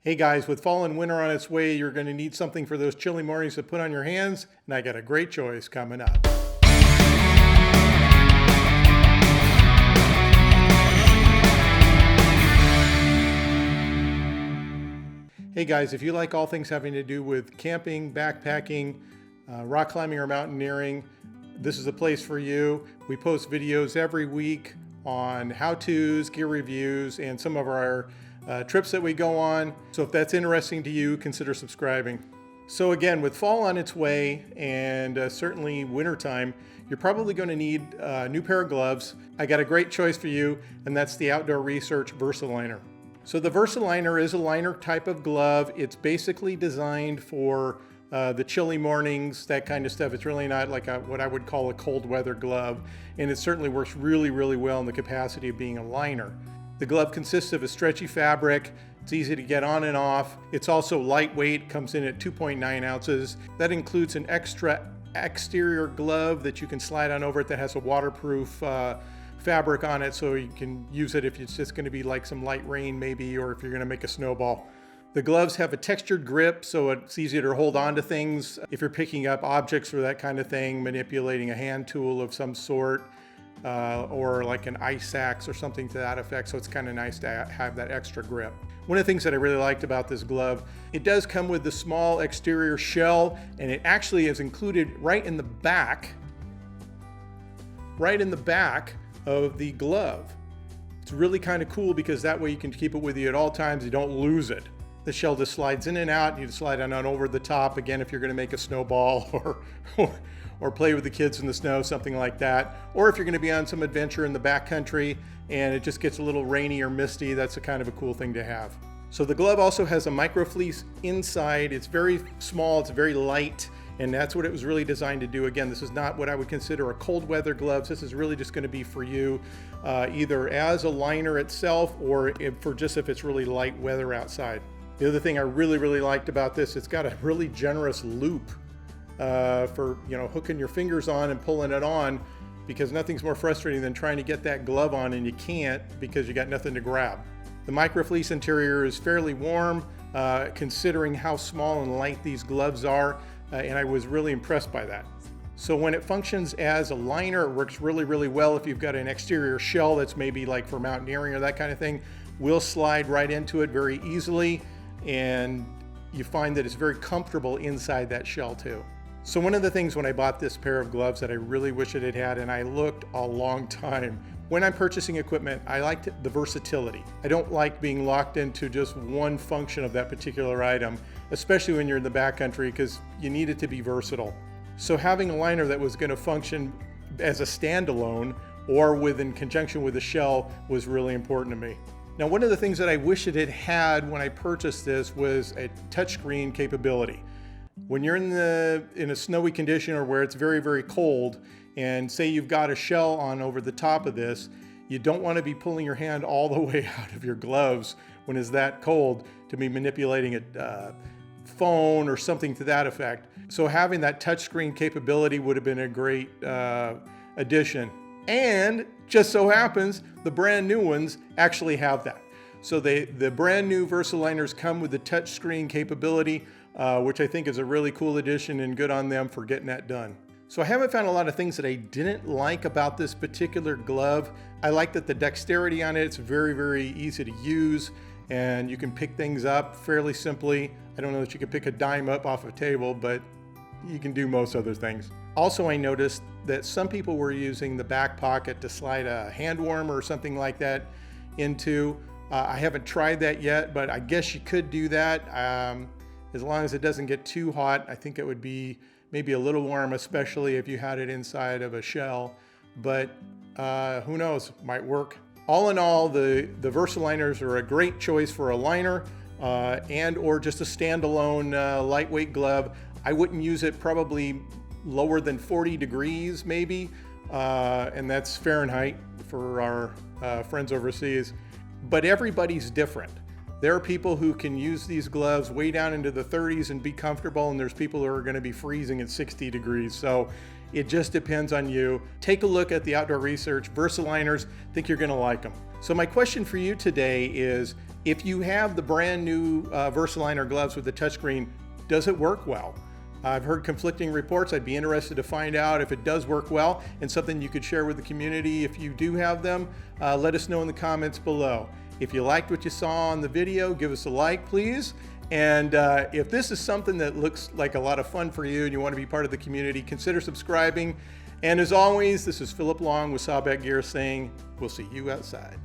Hey guys, with fall and winter on its way, you're going to need something for those chilly mornings to put on your hands, and I got a great choice coming up. Hey guys, if you like all things having to do with camping, backpacking, rock climbing or mountaineering, this is a place for you. We post videos every week on how-tos, gear reviews, and some of our trips that we go on. So if that's interesting to you, consider subscribing. So again, with fall on its way and certainly wintertime, you're probably going to need a new pair of gloves. I got a great choice for you, and that's the Outdoor Research Versaliner. So the Versaliner is a liner type of glove. It's basically designed for the chilly mornings, that kind of stuff. It's really not like what I would call a cold weather glove, and it certainly works really, really well in the capacity of being a liner. The glove consists of a stretchy fabric. It's easy to get on and off. It's also lightweight, comes in at 2.9 ounces. That includes an extra exterior glove that you can slide on over it that has a waterproof fabric on it, so you can use it if it's just going to be like some light rain maybe, or if you're going to make a snowball. The gloves have a textured grip, so it's easier to hold on to things if you're picking up objects or that kind of thing, manipulating a hand tool of some sort. Or like an ice axe or something to that effect, so it's kind of nice to have that extra grip. One of the things that I really liked about this glove, it does come with the small exterior shell, and it actually is included right in the back of the glove. It's really kind of cool because that way you can keep it with you at all times. You don't lose it. The shell just slides in and out. You slide on over the top, again, if you're going to make a snowball or play with the kids in the snow, something like that. Or if you're going to be on some adventure in the backcountry and it just gets a little rainy or misty, that's a kind of a cool thing to have. So the glove also has a microfleece inside. It's very small, it's very light, and that's what it was really designed to do. Again, this is not what I would consider a cold weather gloves. This is really just going to be for you either as a liner itself or if it's really light weather outside. The other thing I really, really liked about this, it's got a really generous loop for hooking your fingers on and pulling it on, because nothing's more frustrating than trying to get that glove on and you can't because you got nothing to grab. The microfleece interior is fairly warm considering how small and light these gloves are, and I was really impressed by that. So when it functions as a liner, it works really, really well. If you've got an exterior shell that's maybe like for mountaineering or that kind of thing, we'll slide right into it very easily, and you find that it's very comfortable inside that shell too. So one of the things when I bought this pair of gloves that I really wish it had had, and I looked a long time, when I'm purchasing equipment, I liked the versatility. I don't like being locked into just one function of that particular item, especially when you're in the backcountry, because you need it to be versatile. So having a liner that was going to function as a standalone or in conjunction with a shell was really important to me. Now, one of the things that I wish it had had when I purchased this was a touchscreen capability. When you're in a snowy condition or where it's very, very cold, and say you've got a shell on over the top of this, you don't want to be pulling your hand all the way out of your gloves when it's that cold to be manipulating a phone or something to that effect. So having that touchscreen capability would have been a great addition. And just so happens, the brand new ones actually have that. So the brand new Versaliners come with the touchscreen capability, which I think is a really cool addition, and good on them for getting that done. So I haven't found a lot of things that I didn't like about this particular glove. I like that the dexterity on it, it's very, very easy to use, and you can pick things up fairly simply. I don't know that you can pick a dime up off a table, but you can do most other things. Also, I noticed that some people were using the back pocket to slide a hand warmer or something like that into. I haven't tried that yet, but I guess you could do that. As long as it doesn't get too hot, I think it would be maybe a little warm, especially if you had it inside of a shell. But who knows, might work. All in all, the Versaliners are a great choice for a liner and or just a standalone lightweight glove. I wouldn't use it probably lower than 40 degrees maybe, and that's Fahrenheit for our friends overseas. But everybody's different. There are people who can use these gloves way down into the 30s and be comfortable, and there's people who are going to be freezing at 60 degrees. So it just depends on you. Take a look at the Outdoor Research Versaliners. I think you're going to like them. So my question for you today is, If you have the brand new Versaliner gloves with the touchscreen, does it work well? I've heard conflicting reports. I'd be interested to find out if it does work well and something you could share with the community. If you do have them, let us know in the comments below. If you liked what you saw on the video, give us a like, please. And if this is something that looks like a lot of fun for you and you want to be part of the community, consider subscribing. And as always, this is Philip Long with Sawback Gear saying, we'll see you outside.